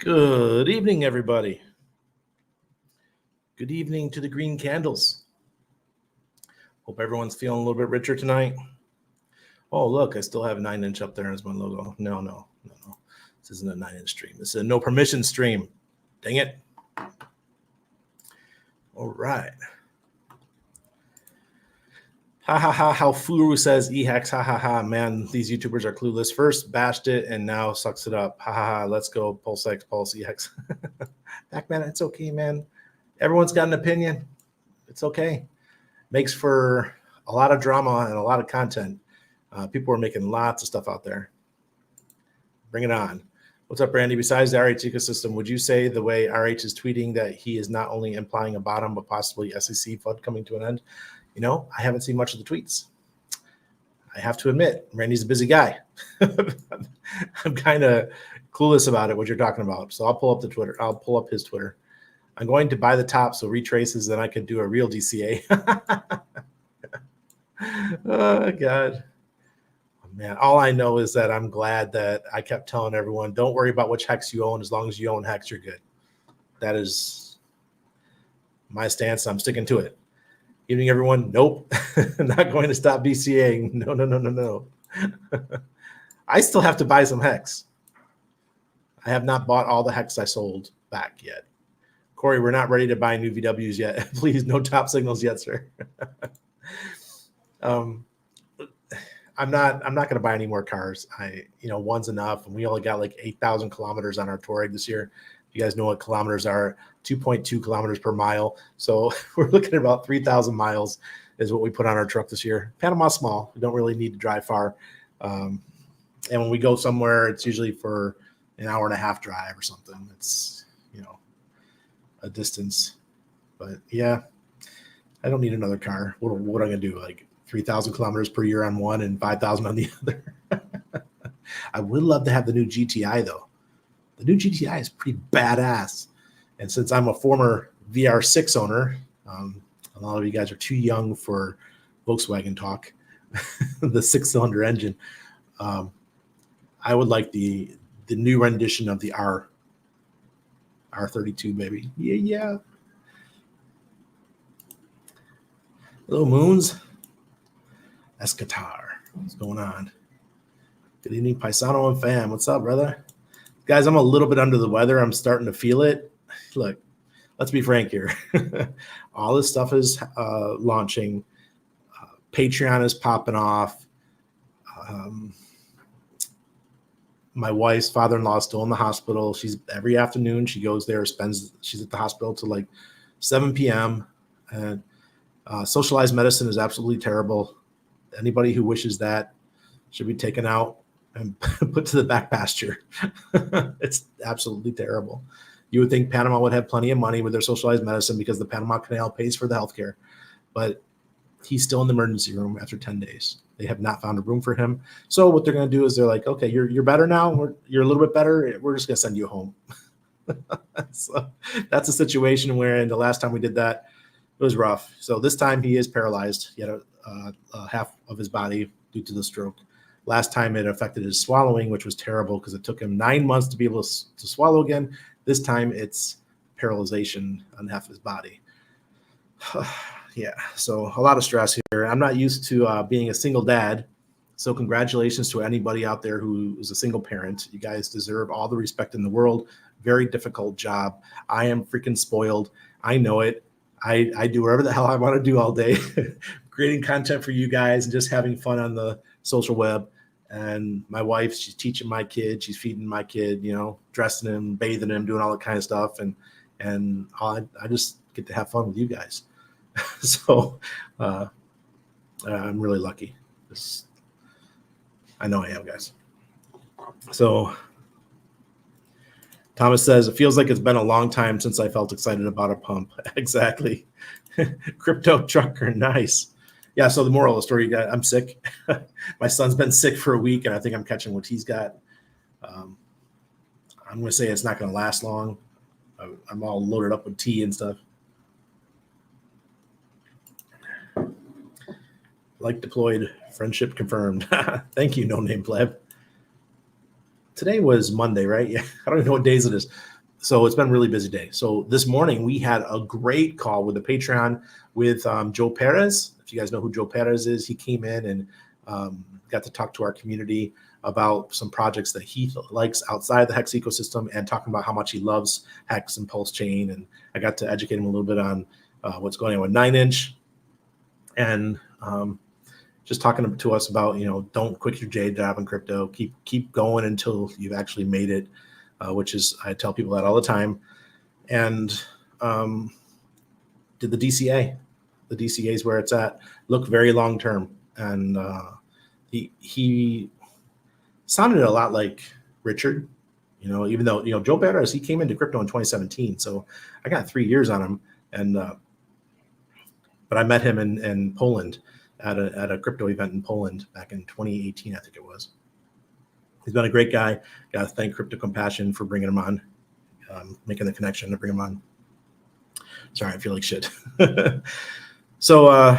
Good evening, everybody. Good evening to the green candles. Hope everyone's feeling a little bit richer tonight. Oh, look, I still have 9-inch up there as my logo. No. This isn't a 9-inch stream. This is a no permission stream. Dang it. All right. How Furu says HEX. Man, these YouTubers are clueless. First bashed it and now sucks it up. Let's go. Pulse X, Pulse HEX. Back, man, it's okay, man. Everyone's got an opinion. It's okay. Makes for a lot of drama and a lot of content. People are making lots of stuff out there. Bring it on. What's up, Randy? Besides the RH ecosystem, would you say the way RH is tweeting that he is not only implying a bottom, but possibly SEC FUD coming to an end? You know, I haven't seen much of the tweets. I have to admit, Randy's a busy guy. I'm kind of clueless about it, what you're talking about. So I'll pull up the Twitter. I'll pull up his Twitter. I'm going to buy the top so retraces, then I could do a real DCA. Oh, God. Man, all I know is that I'm glad that I kept telling everyone, don't worry about which HEX you own. As long as you own HEX, you're good. That is my stance. I'm sticking to it. Evening, everyone. Nope. Not going to stop DCAing. No. I still have to buy some HEX. I have not bought all the HEX I sold back yet. Corey, we're not ready to buy new VWs yet. Please, no top signals yet, sir. I'm not going to buy any more cars. One's enough, and we only got like 8,000 kilometers on our Touareg this year. You guys know what kilometers are, 2.2 kilometers per mile. So we're looking at about 3,000 miles is what we put on our truck this year. Panama's small. We don't really need to drive far. And when we go somewhere, it's usually for an hour and a half drive or something. It's, a distance. But yeah, I don't need another car. What am I going to do? Like 3,000 kilometers per year on one and 5,000 on the other. I would love to have the new GTI though. The new GTI is pretty badass. And since I'm a former VR6 owner, a lot of you guys are too young for Volkswagen talk, the 6-cylinder engine. I would like the new rendition of the R32, baby. Yeah. Hello, Moons. Escatar. What's going on? Good evening, Paisano and fam. What's up, brother? Guys, I'm a little bit under the weather. I'm starting to feel it. Look, let's be frank here. All this stuff is launching. Patreon is popping off. My wife's father-in-law is still in the hospital. She's every afternoon she goes there, she's at the hospital till like 7 p.m. And socialized medicine is absolutely terrible. Anybody who wishes that should be taken out and put to the back pasture. It's absolutely terrible. You would think Panama would have plenty of money with their socialized medicine because the Panama Canal pays for the healthcare, but he's still in the emergency room after 10 days. They have not found a room for him. So what they're going to do is they're like, okay, you're better now. You're a little bit better. We're just going to send you home. So that's a situation where the last time we did that, it was rough. So this time he is paralyzed. He had half of his body due to the stroke. Last time it affected his swallowing, which was terrible because it took him 9 months to be able to swallow again. This time it's paralyzation on half his body. Yeah, so a lot of stress here. I'm not used to being a single dad. So congratulations to anybody out there who is a single parent. You guys deserve all the respect in the world. Very difficult job. I am freaking spoiled. I know it. I do whatever the hell I want to do all day, creating content for you guys and just having fun on the social web. And my wife, she's teaching my kid, she's feeding my kid, dressing him, bathing him, doing all that kind of stuff. And I just get to have fun with you guys. So I'm really lucky. I know I am, guys. So Thomas says, it feels like it's been a long time since I felt excited about a pump. Exactly. Crypto trucker, nice. Yeah, so the moral of the story, I'm sick. My son's been sick for a week, and I think I'm catching what he's got. I'm going to say it's not going to last long. I'm all loaded up with tea and stuff. Like deployed, friendship confirmed. Thank you, no name pleb. Today was Monday, right? Yeah, I don't even know what days it is. So it's been a really busy day. So this morning we had a great call with the Patreon with Joe Perez. If you guys know who Joe Perez is, he came in and got to talk to our community about some projects that he likes outside the HEX ecosystem and talking about how much he loves HEX and Pulse Chain. And I got to educate him a little bit on what's going on with 9inch and just talking to us about, don't quit your day job in crypto. Keep going until you've actually made it, which is, I tell people that all the time. And did the DCA. The DCA is where it's at. Look very long term. And he sounded a lot like Richard, even though, Joe Perez, he came into crypto in 2017. So I got 3 years on him. And but I met him in Poland at a crypto event in Poland back in 2018, I think it was. He's been a great guy. Got to thank Crypto Compassion for bringing him on, making the connection to bring him on. Sorry, I feel like shit. So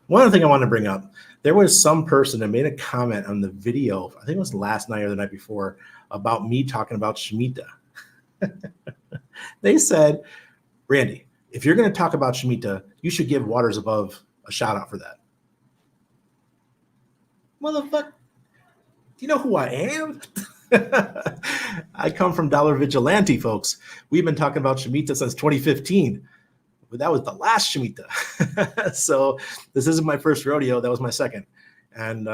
one other thing I wanted to bring up, there was some person that made a comment on the video, I think it was last night or the night before, about me talking about Shemitah. They said, Randy, if you're going to talk about Shemitah, you should give Waters Above a shout out for that. Motherfucker, do you know who I am? I come from Dollar Vigilante, folks. We've been talking about Shemitah since 2015. But that was the last Shemitah. So this isn't my first rodeo. That was my second. And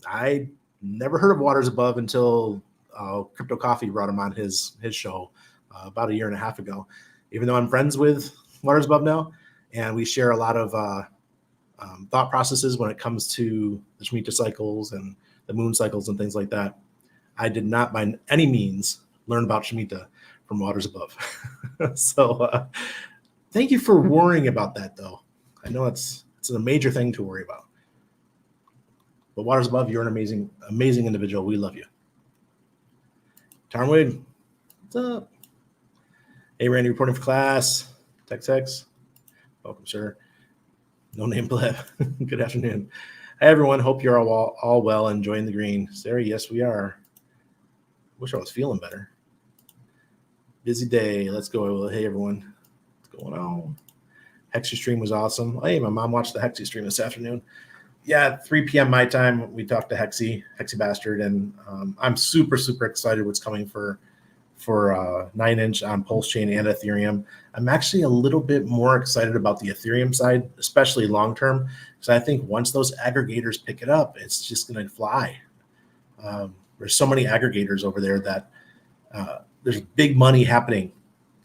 I never heard of Waters Above until Crypto Coffee brought him on his show about 1.5 years ago. Even though I'm friends with Waters Above now, and we share a lot of thought processes when it comes to the Shemitah cycles and the moon cycles and things like that, I did not by any means learn about Shemitah from Waters Above. So thank you for worrying about that, though. I know it's a major thing to worry about. But Waters Above, you're an amazing, amazing individual. We love you. Tarnwade, what's up? Hey, Randy, reporting for class. TechX, welcome, sir. No name pleb. Good afternoon. Hey, everyone. Hope you're all well, enjoying the green. Sarah, yes, we are. Wish I was feeling better. Busy day. Let's go. Hey, everyone. What's going on? Hexy stream was awesome. Hey, my mom watched the Hexy stream this afternoon. Yeah, 3 p.m. my time, we talked to Hexy Bastard, and I'm super, super excited what's coming for 9inch on Pulse Chain and Ethereum. I'm actually a little bit more excited about the Ethereum side, especially long term, because I think once those aggregators pick it up, it's just going to fly. There's so many aggregators over there that there's big money happening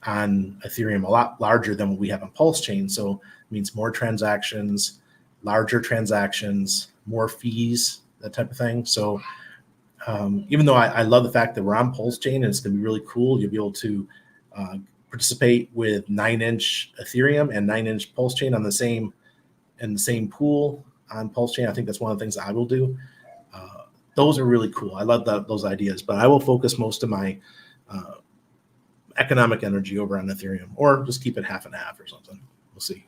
on Ethereum, a lot larger than what we have on Pulse Chain. So it means more transactions, larger transactions, more fees, that type of thing. So even though I love the fact that we're on Pulse Chain and it's going to be really cool, you'll be able to participate with 9inch Ethereum and 9inch Pulse Chain in the same pool on Pulse Chain. I think that's one of the things I will do. Those are really cool. I love those ideas, but I will focus most of my economic energy over on Ethereum, or just keep it half and half or something. We'll see.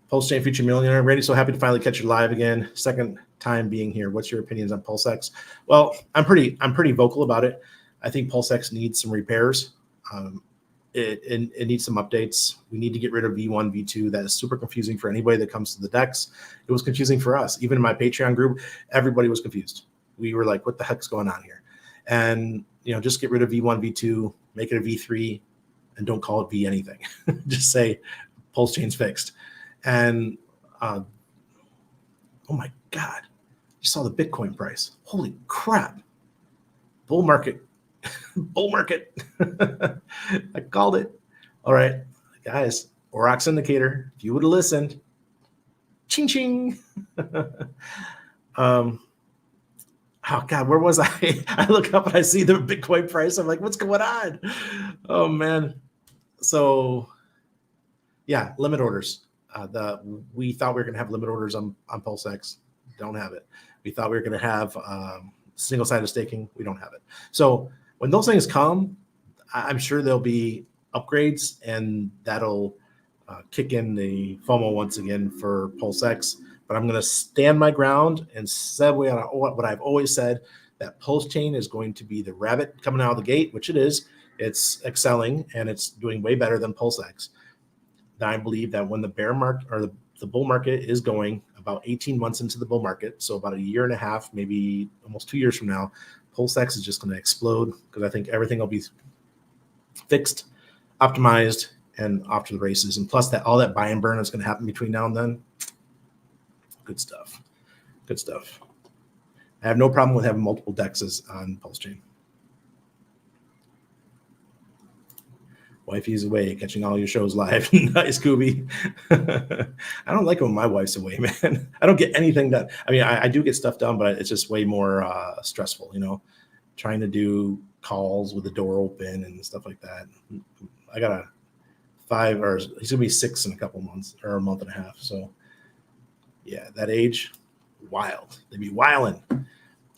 Pulse Chain Future Millionaire. Randy, so happy to finally catch you live again. Second time being here. What's your opinions on PulseX? Well, I'm pretty vocal about it. I think PulseX needs some repairs. It needs some updates. We need to get rid of V1, V2. That is super confusing for anybody that comes to the DEX. It was confusing for us. Even in my Patreon group, everybody was confused. We were like, what the heck's going on here? And, just get rid of V1, V2, make it a V3, and don't call it V anything. Just say Pulse Chain's fixed. And, oh my God, you saw the Bitcoin price. Holy crap. Bull market. Bull market. I called it. All right, guys, Aurochs indicator. If you would have listened, ching ching. Oh God, where was I? I look up and I see the Bitcoin price. I'm like, what's going on? Oh man. So yeah, limit orders. We thought we were gonna have limit orders on PulseX. Don't have it. We thought we were gonna have single-sided staking. We don't have it. So when those things come, I'm sure there'll be upgrades, and that'll kick in the FOMO once again for PulseX. But I'm going to stand my ground and segue on what I've always said. that pulse chain is going to be the rabbit coming out of the gate, which it is. It's excelling and it's doing way better than Pulse X. Then I believe that when the bear market or the bull market is going about 18 months into the bull market, so about a year and a half, maybe almost 2 years from now, Pulse X is just going to explode because I think everything will be fixed, optimized, and off to the races. And plus that all that buy and burn is going to happen between now and then. Good stuff. Good stuff. I have no problem with having multiple dexes on Pulse Chain. Wifey's away, catching all your shows live. Nice, Scooby. I don't like when my wife's away, man. I don't get anything done. I mean, I do get stuff done, but it's just way more stressful, you know, trying to do calls with the door open and stuff like that. I got a 5, or he's going to be 6 in a couple months, or a month and a half. So, yeah, that age, wild. They be wilding.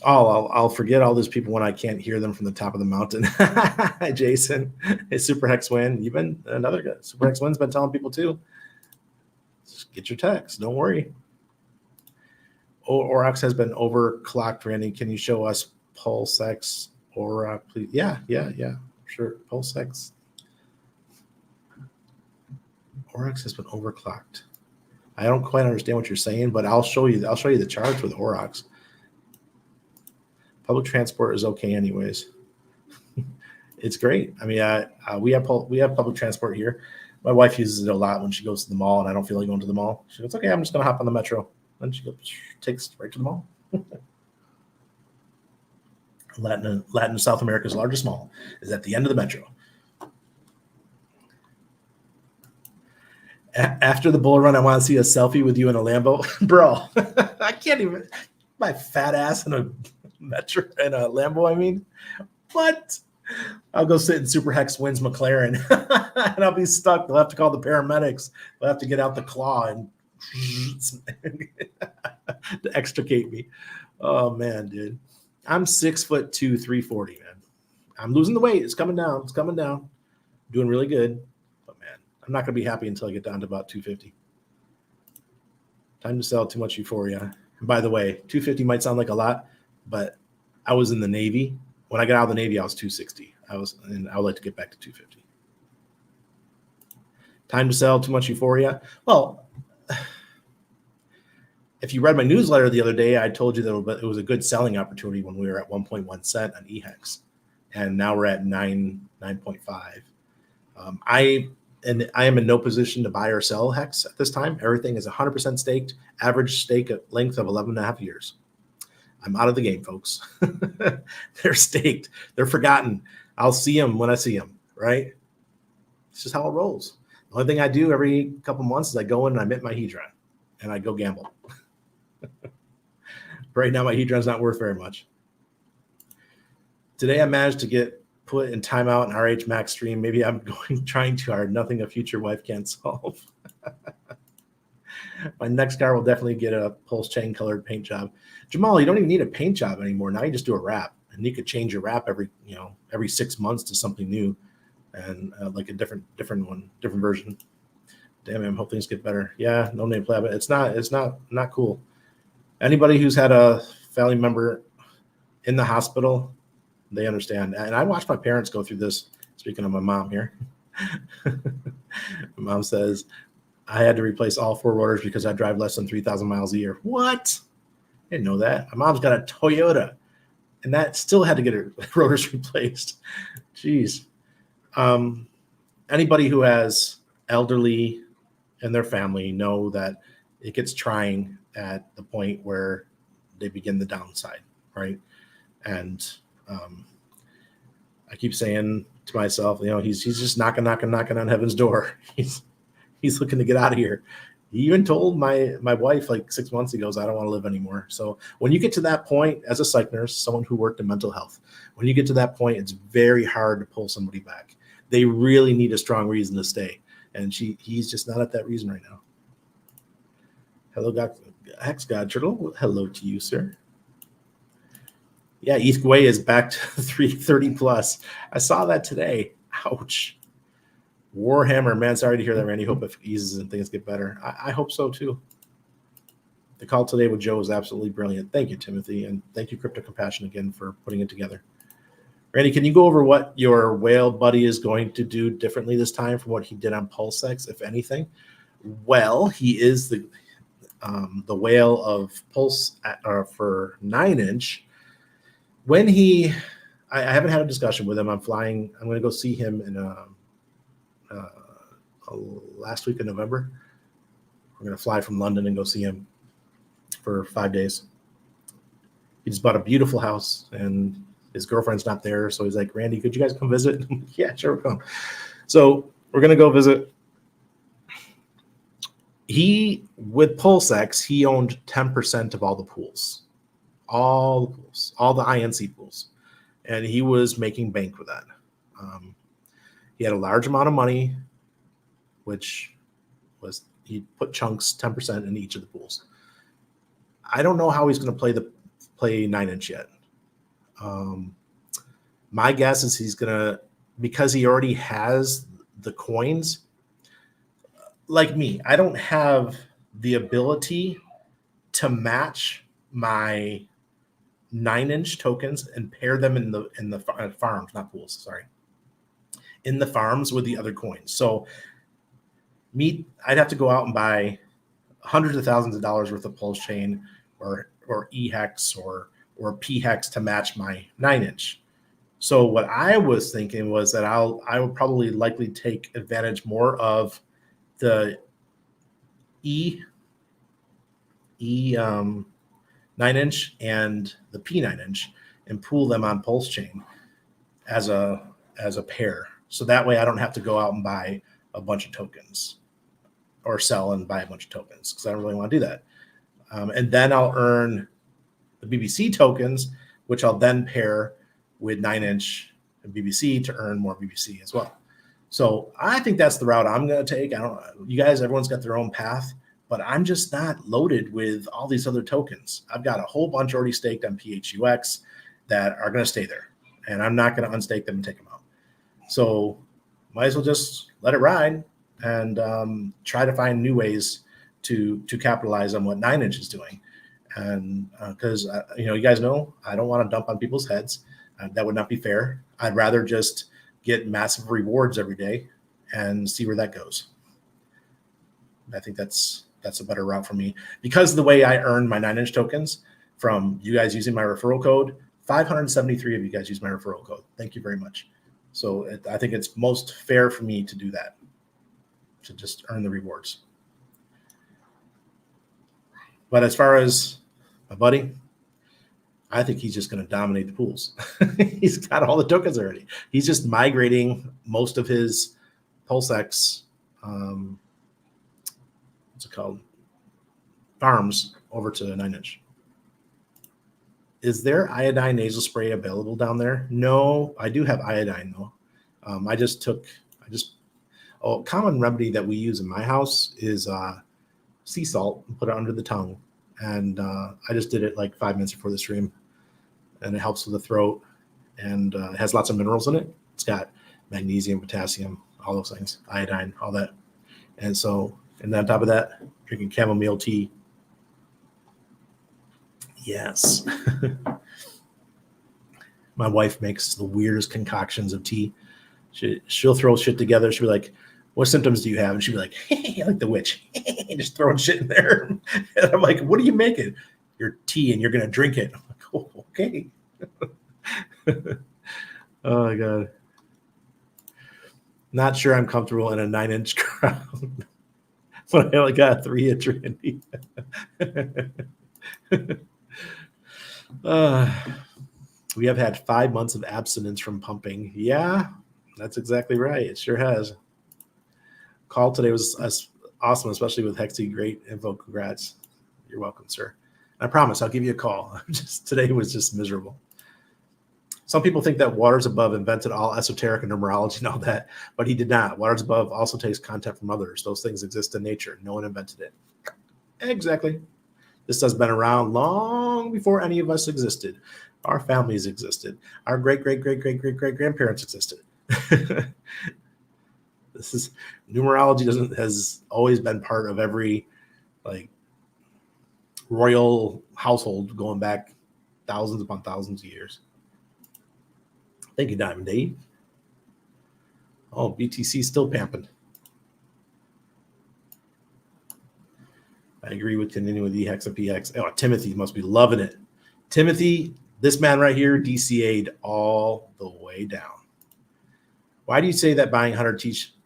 Oh, I'll forget all those people when I can't hear them from the top of the mountain. Hi, Jason. Hey, Super Hex Win. You've been another guy. Super Hex Win's been telling people too. Just get your text. Don't worry. Aurochs has been overclocked, Randy. Can you show us Pulse X Auroch, please? Yeah. Sure. Pulse X. Aurochs has been overclocked. I don't quite understand what you're saying, but I'll show you. I'll show you the charts with Aurochs. Public transport is okay anyways. It's great. I mean, we have public transport here. My wife uses it a lot when she goes to the mall and I don't feel like going to the mall. She goes, okay, I'm just going to hop on the metro. Then she takes right to the mall. Latin South America's largest mall is at the end of the metro. After the bull run, I want to see a selfie with you in a Lambo. Bro, I can't even. My fat ass in a metro and a Lambo, I mean. What? I'll go sit in Super Hex Wins McLaren and I'll be stuck. They'll have to call the paramedics. They'll have to get out the claw and to extricate me. Oh man, dude. I'm 6'2", 340, man. I'm losing the weight. It's coming down. It's coming down. Doing really good. But man, I'm not gonna be happy until I get down to about 250. Time to sell too much euphoria. And by the way, 250 might sound like a lot, but I was in the Navy. When I got out of the Navy, I was 260. And I would like to get back to 250. Time to sell too much euphoria. Well, if you read my newsletter the other day, I told you that it was a good selling opportunity when we were at 1.1 cent on HEX, and now we're at 9.5. I am in no position to buy or sell HEX at this time. Everything is 100% staked, average stake at length of 11.5 years. I'm out of the game, folks. They're staked. They're forgotten. I'll see them when I see them, right? It's just how it rolls. The only thing I do every couple months is I go in and I mint my Hedron, and I go gamble. Right now, my Hedron's not worth very much. Today, I managed to get put in timeout in RH Max stream. Maybe I'm trying too hard. Nothing a future wife can't solve. My next car will definitely get a pulse chain colored paint job. Jamal, you don't even need a paint job anymore. Now you just do a wrap, and you could change your wrap every 6 months to something new, and like a different version. Damn, I hope things get better. Yeah, no name play, but it's not cool. Anybody who's had a family member in the hospital, they understand. And I watched my parents go through this. Speaking of my mom here, my mom says, I had to replace all 4 rotors because I drive less than 3,000 miles a year. What? I didn't know that. My mom's got a Toyota, and that still had to get her rotors replaced. Jeez. Anybody who has elderly in their family know that it gets trying at the point where they begin the downside, right? And I keep saying to myself, he's just knocking on heaven's door. He's looking to get out of here. He even told my wife like 6 months ago, I don't want to live anymore. So when you get to that point as a psych nurse, someone who worked in mental health, when you get to that point, it's very hard to pull somebody back. They really need a strong reason to stay. And he's just not at that reason right now. Hello, Hex God Turtle. Hello to you, sir. Yeah, ETH Gwei is back to 330 plus. I saw that today. Ouch. Warhammer, man, sorry to hear that, Randy. Hope it eases and things get better. I hope so too. The call today with Joe was absolutely brilliant. Thank you, Timothy, and thank you, Crypto Compassion, again for putting it together. Randy, can you go over what your whale buddy is going to do differently this time from what he did on PulseX, if anything? Well, he is the whale of Pulse for 9-inch. When I haven't had a discussion with him. I'm going to go see him in last week in November. We're going to fly from London and go see him for 5 days. He just bought a beautiful house, and his girlfriend's not there. So he's like, Randy, could you guys come visit? Yeah, sure, we'll come. So we're going to go visit. With PulseX, he owned 10% of all the pools, all the INC pools. And he was making bank with that. He had a large amount of money, which was he put chunks, 10% in each of the pools. I don't know how he's going to play 9-inch yet. My guess is he's going to, because he already has the coins. Like me, I don't have the ability to match my 9-inch tokens and pair them in the farms, not pools, sorry, in the farms with the other coins. So I'd have to go out and buy hundreds of thousands of dollars worth of Pulse Chain or HEX or PHEX to match my 9-inch. So what I was thinking was that I would probably likely take advantage more of the 9-inch and the P 9-inch and pool them on Pulse Chain as a pair. So that way I don't have to go out and buy a bunch of tokens or sell and buy a bunch of tokens, because I don't really want to do that. And then I'll earn the BBC tokens, which I'll then pair with 9-inch and BBC to earn more BBC as well. So I think that's the route I'm going to take. I don't know. You guys, everyone's got their own path, but I'm just not loaded with all these other tokens. I've got a whole bunch already staked on PHUX that are going to stay there, and I'm not going to unstake them and take them out. So might as well just let it ride and try to find new ways to capitalize on what 9-inch is doing. And because, you guys know, I don't want to dump on people's heads. That would not be fair. I'd rather just get massive rewards every day and see where that goes. I think that's a better route for me, because the way I earn my 9-inch tokens from you guys using my referral code, 573 of you guys use my referral code. Thank you very much. So I think it's most fair for me to do that, to just earn the rewards. But as far as my buddy, I think he's just going to dominate the pools. He's got all the tokens already. He's just migrating most of his PulseX, what's it called, farms over to 9-inch. Is there iodine nasal spray available down there? No, I do have iodine though. A common remedy that we use in my house is sea salt and put it under the tongue. And I just did it like 5 minutes before the stream, and it helps with the throat, and it has lots of minerals in it. It's got magnesium, potassium, all those things, iodine, all that. And then on top of that, drinking chamomile tea. Yes. My wife makes the weirdest concoctions of tea. She'll throw shit together. She'll be like, what symptoms do you have? And she'll be like, hey, like the witch, just throwing shit in there. And I'm like, what are you making? Your tea, and you're going to drink it. I'm like, oh, okay. Oh my God. Not sure I'm comfortable in a 9-inch crowd, but I only got a 3-inch, Randy. We have had 5 months of abstinence from pumping. Yeah, that's exactly right. It sure has. Call today was awesome, especially with Hexy. Great info. Congrats. You're welcome, sir. I promise I'll give you a call. Today was just miserable. Some people think that Waters Above invented all esoteric and numerology and all that, but he did not. Waters Above also takes content from others. Those things exist in nature. No one invented it. Exactly. This has been around long before any of us existed. Our families existed. Our great-great-great-great-great-great-grandparents existed. This is numerology has always been part of every royal household going back thousands upon thousands of years. Thank you, Diamond Dave. Oh, BTC still pamping. I agree with continuing with HEX and PX. Oh, Timothy must be loving it. Timothy, this man right here, DCA'd all the way down. Why do you say that buying 100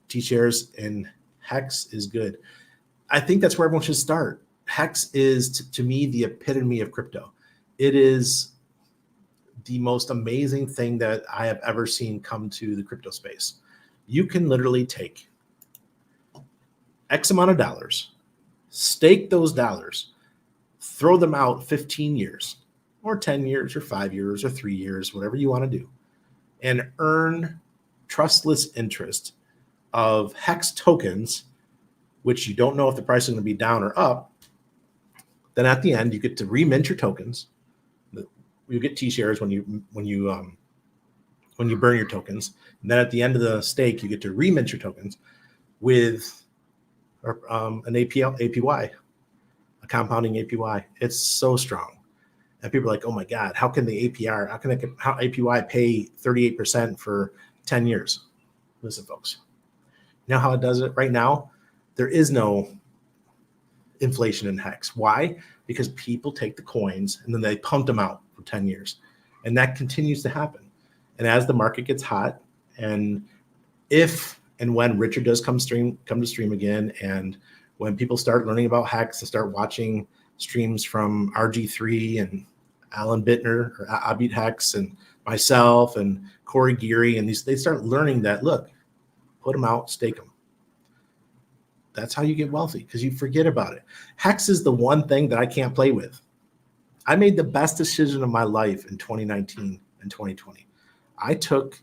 T-shares in HEX is good? I think that's where everyone should start. HEX is, to me, the epitome of crypto. It is the most amazing thing that I have ever seen come to the crypto space. You can literally take X amount of dollars, stake those dollars, throw them out 15 years or 10 years or 5 years or 3 years, whatever you want to do, and earn trustless interest of HEX tokens, which you don't know if the price is going to be down or up. Then at the end, you get to remint your tokens. You get T-shares when you burn your tokens. And then at the end of the stake, you get to remint your tokens with an APY, a compounding APY. It's so strong. And people are like, oh my God, how can the APY pay 38% for 10 years? Listen, folks, you know how it does it right now? There is no inflation in HEX. Why? Because people take the coins and then they pump them out for 10 years. And that continues to happen. And as the market gets hot, and if and when Richard does come to stream again, and when people start learning about HEX and start watching streams from RG3 and Alan Bittner or Abit HEX and myself and Corey Geary, and they start learning that, look, put them out, stake them. That's how you get wealthy, because you forget about it. HEX is the one thing that I can't play with. I made the best decision of my life in 2019 and 2020. I took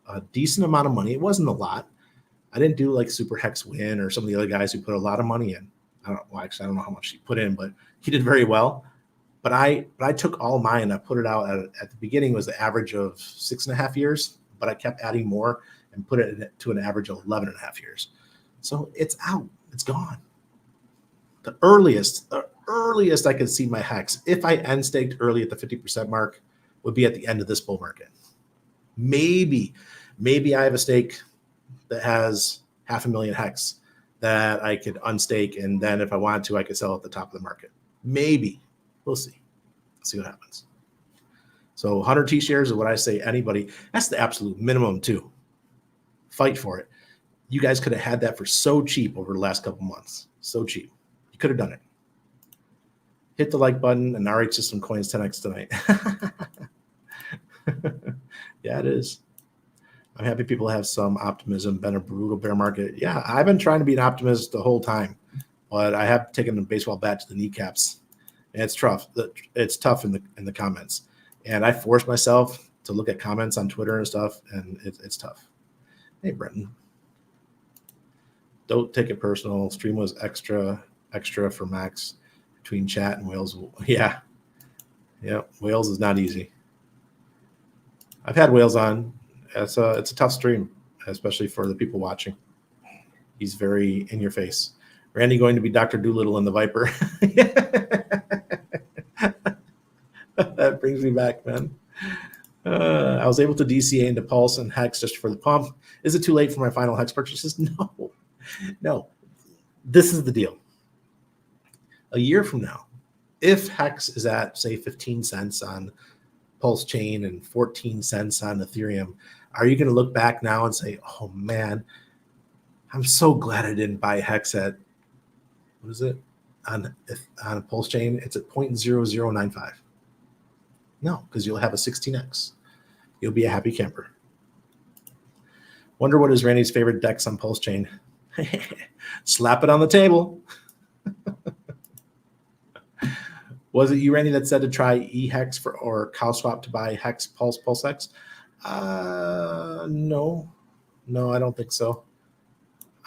a decent amount of money. It wasn't a lot. I didn't do like Super HEX Win or some of the other guys who put a lot of money in. I don't know how much he put in, but he did very well. But I took all mine. I put it out at the beginning was the average of 6.5 years, but I kept adding more and put it to an average of 11.5 years. So it's out. It's gone. The earliest I could see my HEX, if I end staked early at the 50% mark, would be at the end of this bull market. Maybe I have a stake that has 500,000 HEX that I could unstake, and then if I wanted to, I could sell at the top of the market. Maybe. We'll see. See what happens. So 100 T-shares is what I say anybody. That's the absolute minimum too. Fight for it. You guys could have had that for so cheap over the last couple months. So cheap. You could have done it. Hit the like button, and RH System coins 10x tonight. Yeah, it is. I'm happy people have some optimism. Been a brutal bear market. Yeah, I've been trying to be an optimist the whole time, but I have taken a baseball bat to the kneecaps, and it's tough. It's tough in the comments, and I force myself to look at comments on Twitter and stuff, and it's tough. Hey, Brenton, don't take it personal. Stream was extra for Max between chat and whales. Yeah, whales is not easy. I've had whales on. It's a tough stream, especially for the people watching. He's very in your face. Randy going to be Dr. Doolittle in the Viper. That brings me back, man. I was able to DCA into Pulse and HEX just for the pump. Is it too late for my final HEX purchases? No. This is the deal. A year from now, if HEX is at, say, 15 cents on Pulse Chain and 14 cents on Ethereum, are you going to look back now and say, oh, man, I'm so glad I didn't buy HEX at, what is it, on a Pulse Chain? It's at 0.0095. No, because you'll have a 16x. You'll be a happy camper. Wonder what is Randy's favorite DEX on Pulse Chain? Slap it on the table. Was it you, Randy, that said to try eHEX or CowSwap to buy HEX PulseX? No, I don't think so.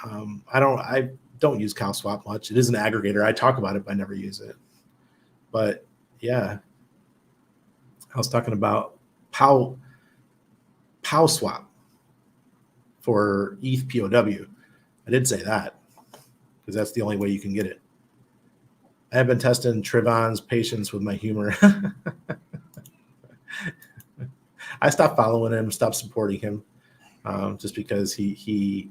I don't use CowSwap much. It is an aggregator. I talk about it, but I never use it. But yeah, I was talking about PowSwap for ETH POW. I did say that because that's the only way you can get it. I have been testing Trivon's patience with my humor. I stopped following him, stopped supporting him, just because he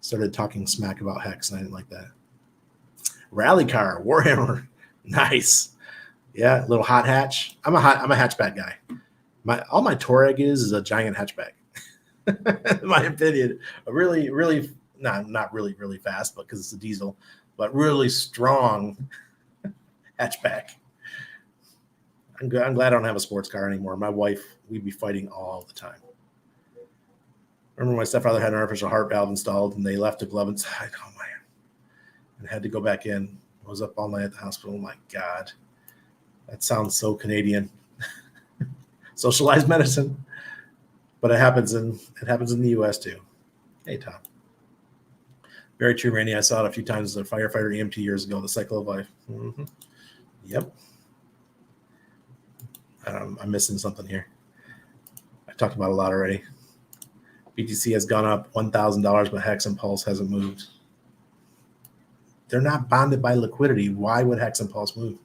started talking smack about HEX, and I didn't like that. Rally car, Warhammer, nice. Yeah, little hot hatch. I'm a hatchback guy. All my Touareg is a giant hatchback. In my opinion, a really not really fast, but because it's a diesel, but really strong hatchback. I'm glad I don't have a sports car anymore. My wife, we'd be fighting all the time. Remember my stepfather had an artificial heart valve installed, and they left a glove inside. Oh man, and had to go back in. I was up all night at the hospital. Oh my God, that sounds so Canadian. Socialized medicine, but it happens in the U.S. too. Hey Tom, very true, Randy. I saw it a few times as a firefighter EMT years ago. The cycle of life. Mm-hmm. Yep. I'm missing something here. I talked about a lot already. BTC has gone up $1,000, but HEX and Pulse hasn't moved. They're not bonded by liquidity. Why would HEX and Pulse move?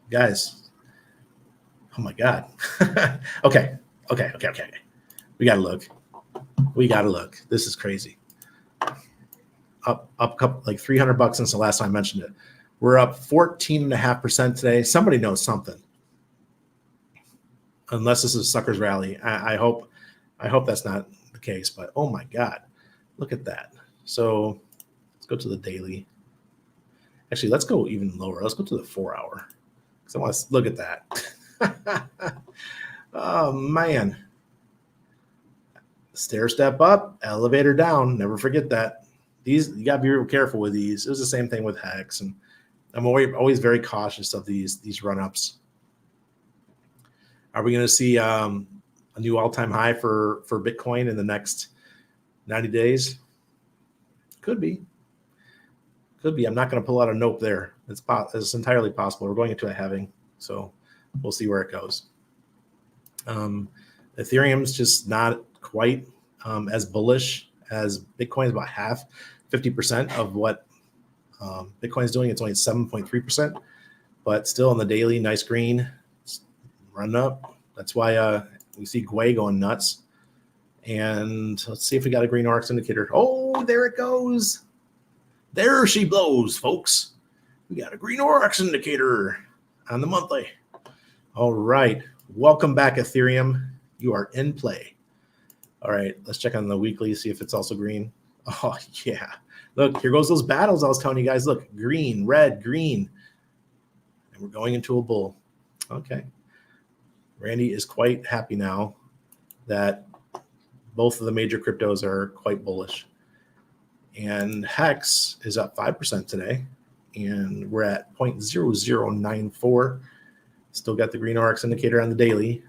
Guys, oh my God. Okay. We got to look. This is crazy. Up a couple, like $300 since the last time I mentioned it. We're up 14.5% today. Somebody knows something. Unless this is a sucker's rally. I hope that's not the case, but oh my God, look at that. So let's go to the daily. Actually, let's go even lower. Let's go to the 4 hour. Because I want to look at that. Oh man. Stair step up, elevator down. Never forget that. These, you gotta be real careful with these. It was the same thing with HEX, and I'm always very cautious of these run-ups. Are we going to see a new all-time high for Bitcoin in the next 90 days? Could be. I'm not going to pull out a nope there. It's entirely possible. We're going into a halving, so we'll see where it goes. Ethereum's just not quite as bullish as Bitcoin. Is about half, 50% of what Bitcoin is doing. It's only 7.3%, but still on the daily, nice green, running up. That's why we see Gwei going nuts. And let's see if we got a green ORX indicator. Oh, there it goes. There she blows, folks. We got a green ORX indicator on the monthly. All right. Welcome back, Ethereum. You are in play. All right. Let's check on the weekly, see if it's also green. Oh, yeah. Look, here goes those battles I was telling you guys. Look, green, red, green. And we're going into a bull. Okay. Randy is quite happy now that both of the major cryptos are quite bullish. And HEX is up 5% today. And we're at 0.0094. Still got the green ORX indicator on the daily.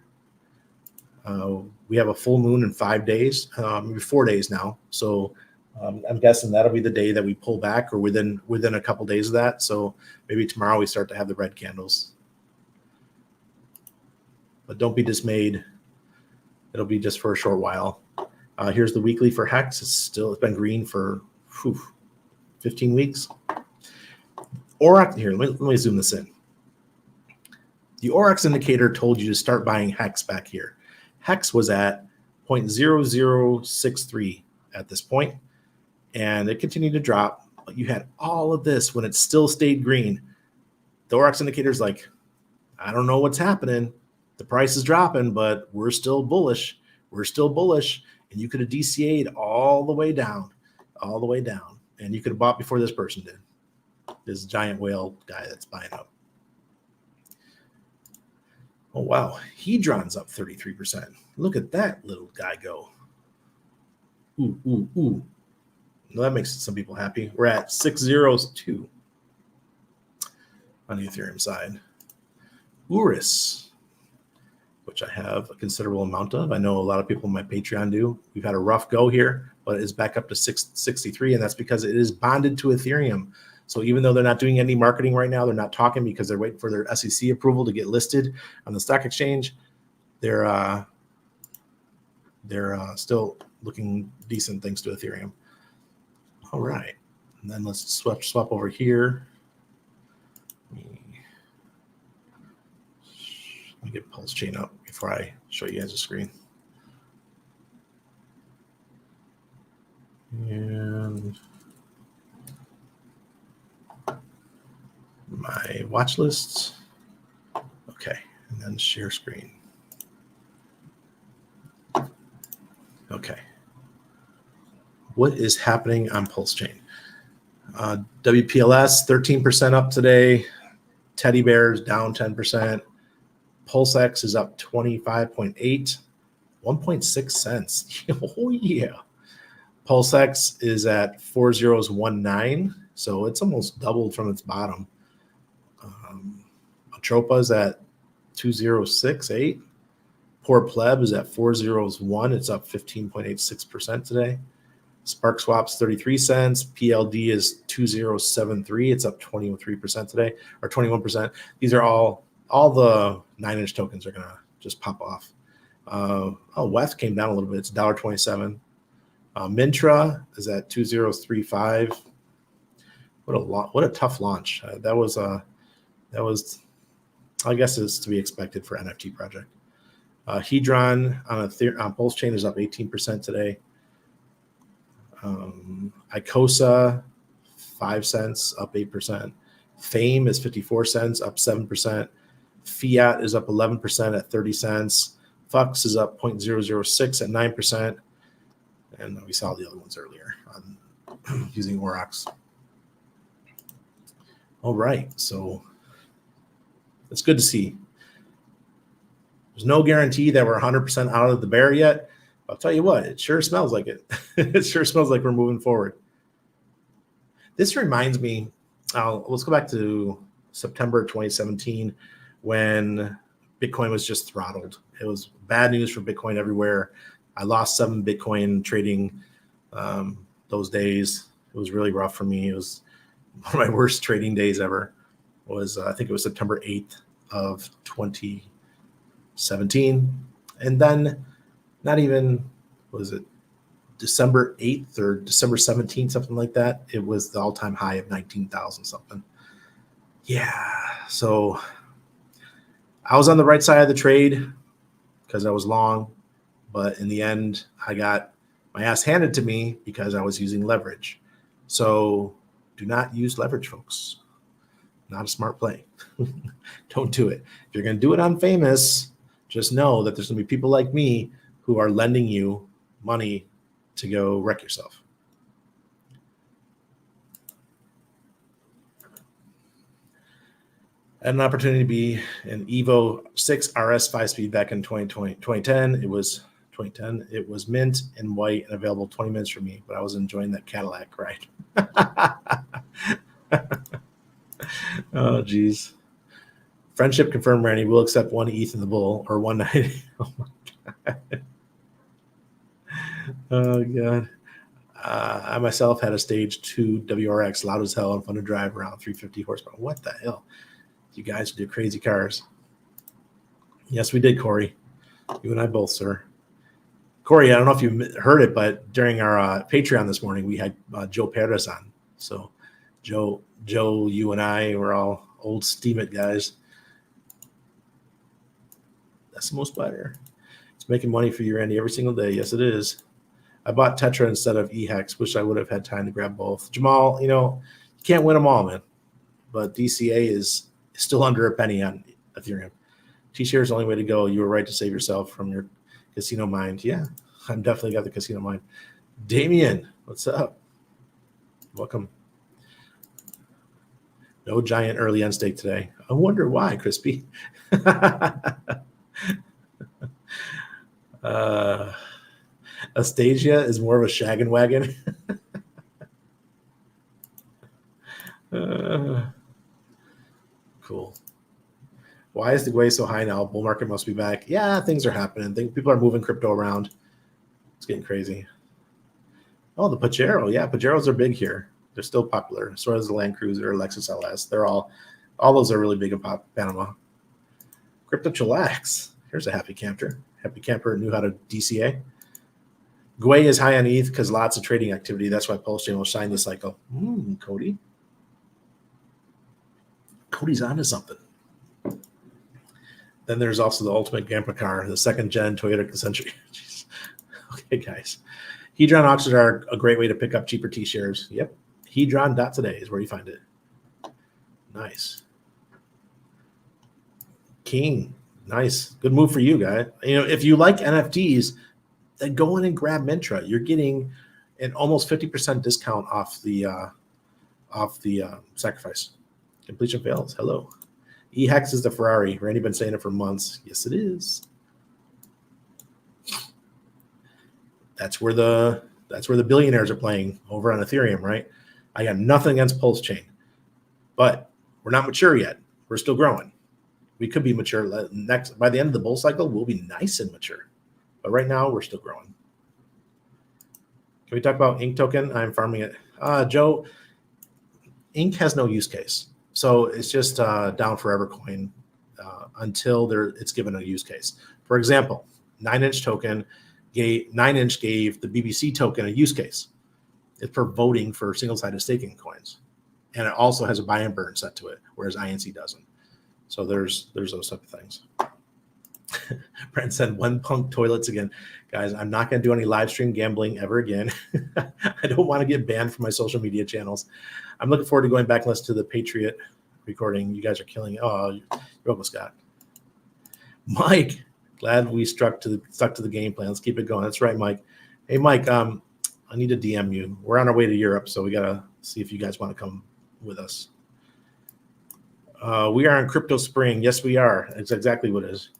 We have a full moon in 5 days, maybe 4 days now. So I'm guessing that'll be the day that we pull back, or within a couple days of that. So maybe tomorrow we start to have the red candles. But don't be dismayed. It'll be just for a short while. Here's the weekly for HEX. It's been green for 15 weeks. ORX, here, let me zoom this in. The ORX indicator told you to start buying HEX back here. HEX was at 0.0063 at this point, and it continued to drop. But you had all of this when it still stayed green. The ORX indicator is like, I don't know what's happening. The price is dropping, but we're still bullish. And you could have DCA'd all the way down. And you could have bought before this person did. This giant whale guy that's buying up. Oh, wow. Hedron's up 33%. Look at that little guy go. Ooh. Well, that makes some people happy. We're at 602 on the Ethereum side. Urus, which I have a considerable amount of. I know a lot of people in my Patreon do. We've had a rough go here, but it's back up to 663, and that's because it is bonded to Ethereum. So even though they're not doing any marketing right now, they're not talking because they're waiting for their SEC approval to get listed on the stock exchange. They're still looking decent thanks to Ethereum. All right. And then let's swap over here. Let me get pulse chain up before I show you guys the screen. And my watch lists. Okay, and then share screen. Okay. What is happening on Pulse Chain? WPLS 13% up today. Teddy Bears down 10%. Pulse X is up 25.8, 1.6 cents. Oh yeah. Pulse X is at 4019, so it's almost doubled from its bottom. Atropa is at 2068. Poor Pleb is at 401. It's up 15.86% today. Spark Swap's 33 cents. PLD is 2073. It's up 23% today, or 21%. These are all the 9-inch tokens are gonna just pop off. WETH came down a little bit. It's $1.27. Mintra is at 2035. What a tough launch. That was I guess it's to be expected for NFT project. Hedron on Pulse Chain is up 18% today. Icosa, 5 cents, up 8%. Fame is 54 cents, up 7%. Fiat is up 11% at 30 cents. Fux is up 0.006 at 9%. And we saw the other ones earlier on using Aurochs. All right, so it's good to see. There's no guarantee that we're 100% out of the bear yet. I'll tell you what, it sure smells like it. It sure smells like we're moving forward. This reminds me, let's go back to September 2017 when Bitcoin was just throttled. It was bad news for Bitcoin everywhere. I lost 7 Bitcoin trading those days. It was really rough for me. It was one of my worst trading days ever. I think it was September 8th of 2017. And then not even, was it December 8th or December 17th, something like that. It was the all-time high of 19,000 something. Yeah, so I was on the right side of the trade because I was long, but in the end, I got my ass handed to me because I was using leverage. So do not use leverage, folks. Not a smart play. Don't do it. If you're going to do it on Famous, just know that there's going to be people like me who are lending you money to go wreck yourself. I had an opportunity to be an Evo 6 RS 5-speed back in 2010. It was 2010. It was mint and white and available 20 minutes for me, but I was enjoying that Cadillac ride. Oh, geez. Friendship confirmed, Randy. We'll accept 1 ETH in the bull or 190. Oh, my God. Oh, God. I myself had a stage 2 WRX, loud as hell, and fun to drive around 350 horsepower. What the hell? You guys do crazy cars. Yes, we did, Corey. You and I both, sir. Corey, I don't know if you heard it, but during our Patreon this morning, we had Joe Perez on. So, Joe, you and I were all old Steam It guys. That's the most buyer. It's making money for you, Randy, every single day. Yes, it is. I bought Tetra instead of HEX. Wish I would have had time to grab both. Jamal, you can't win them all, man. But DCA is still under a penny on Ethereum. T-share is the only way to go. You were right to save yourself from your casino mind. Yeah, I'm definitely got the casino mind. Damien, what's up? Welcome. No giant early end stake today. I wonder why, Crispy. Astasia is more of a shaggin' wagon. Cool. Why is the Gwei so high now? Bull market must be back. Yeah, things are happening. People are moving crypto around. It's getting crazy. Oh, the Pajero. Yeah, Pajeros are big here. They're still popular. So is the Land Cruiser, Lexus LS. They're all those are really big in Panama. Crypto Chillax. Here's a happy camper. Happy camper knew how to DCA. Gwei is high on ETH because lots of trading activity. That's why Pulse Chain will shine this cycle. Cody. Cody's onto something. Then there's also the ultimate Gamma car, the second gen Toyota Century. Okay, guys. Hedron auctions are a great way to pick up cheaper T shares. Yep. Hedron.today is where you find it. Nice. King. Nice. Good move for you, guy. You know, if you like NFTs, then go in and grab Mintra. You're getting an almost 50% discount off the sacrifice. Completion fails. Hello. HEX is the Ferrari. Randy been saying it for months. Yes, it is. That's where the billionaires are playing over on Ethereum, right? I got nothing against Pulse Chain, but we're not mature yet. We're still growing. We could be mature next by the end of the bull cycle. We'll be nice and mature, but right now we're still growing. Can we talk about Ink token? I'm farming it. Joe, Ink has no use case. So it's just down forever coin until it's given a use case. For example, 9inch token, 9inch gave the BBC token a use case. It's for voting for single-sided staking coins. And it also has a buy and burn set to it, whereas INC doesn't. So there's those type of things. Brent said, one punk toilets again. Guys, I'm not going to do any live stream gambling ever again. I don't want to get banned from my social media channels. I'm looking forward to going back and listen to the Patriot recording. You guys are killing it. Oh, you're almost got. Mike, glad we stuck to the game plan. Let's keep it going. That's right, Mike. Hey, Mike, I need to DM you. We're on our way to Europe, so we got to see if you guys want to come with us. We are on Crypto Spring. Yes, we are. It's exactly what it is.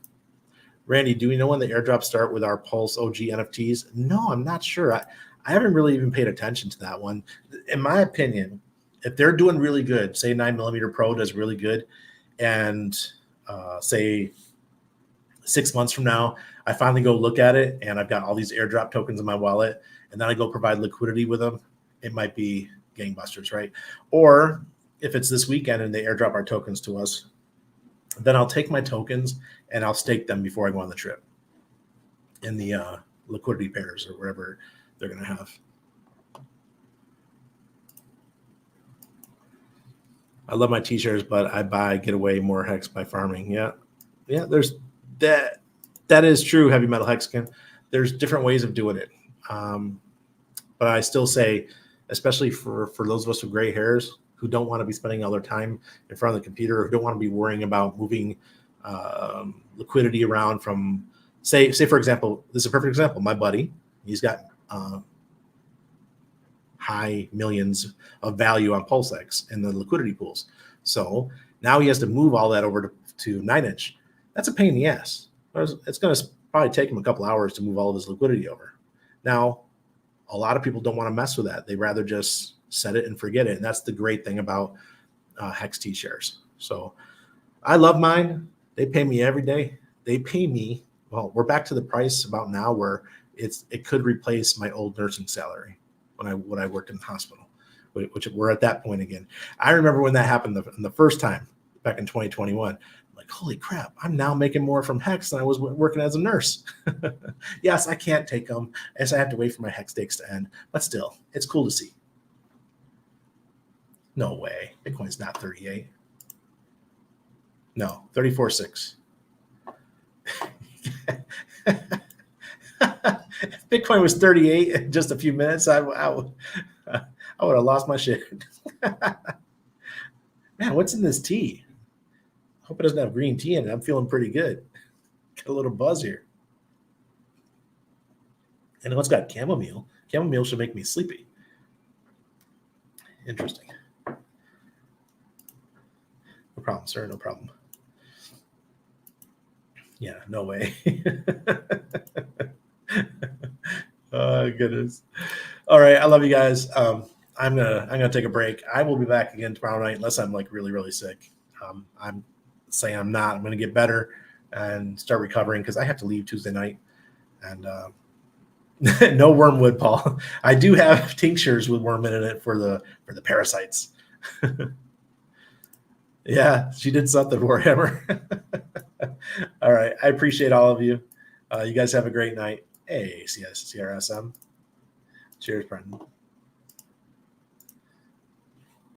Randy, do we know when the airdrops start with our Pulse OG NFTs? No, I'm not sure. I haven't really even paid attention to that one. In my opinion, if they're doing really good, say 9mm Pro does really good, and say 6 months from now, I finally go look at it, and I've got all these airdrop tokens in my wallet, and then I go provide liquidity with them, it might be gangbusters, right? Or if it's this weekend and they airdrop our tokens to us, then I'll take my tokens and I'll stake them before I go on the trip in the liquidity pairs or wherever they're going to have. I love my t-shirts, but I get away more HEX by farming. Yeah, there's that. That is true, Heavy Metal Hexagon. There's different ways of doing it. But I still say, especially for those of us with gray hairs who don't want to be spending all their time in front of the computer, who don't want to be worrying about moving liquidity around from, say for example, this is a perfect example. My buddy, he's got high millions of value on PulseX in the liquidity pools. So now he has to move all that over to 9inch. That's a pain in the ass. It's going to probably take him a couple hours to move all of his liquidity over. Now, a lot of people don't want to mess with that. They rather just set it and forget it. And that's the great thing about HEX T shares. So I love mine. They pay me every day. They pay me. Well, we're back to the price about now where it could replace my old nursing salary when I worked in the hospital, which we're at that point again. I remember when that happened the first time back in 2021. Like, holy crap, I'm now making more from HEX than I was working as a nurse. Yes, I can't take them as I have to wait for my HEX stakes to end, but still, it's cool to see. No way. Bitcoin's not 38. No, 34.6. If Bitcoin was 38 in just a few minutes, I would have lost my shit. Man, what's in this tea? Hope it doesn't have green tea in it. I'm feeling pretty good. Got a little buzz here. And it's got chamomile. Chamomile should make me sleepy. Interesting. No problem, sir. No problem. Yeah, no way. Oh, goodness. All right. I love you guys. I'm gonna take a break. I will be back again tomorrow night unless I'm like really, really sick. I'm saying I'm not. I'm gonna get better and start recovering because I have to leave Tuesday night. And no wormwood, Paul. I do have tinctures with wormwood in it for the parasites. Yeah, she did something, Warhammer. All right. I appreciate all of you. You guys have a great night. Hey, CRSM. Cheers, Brendan.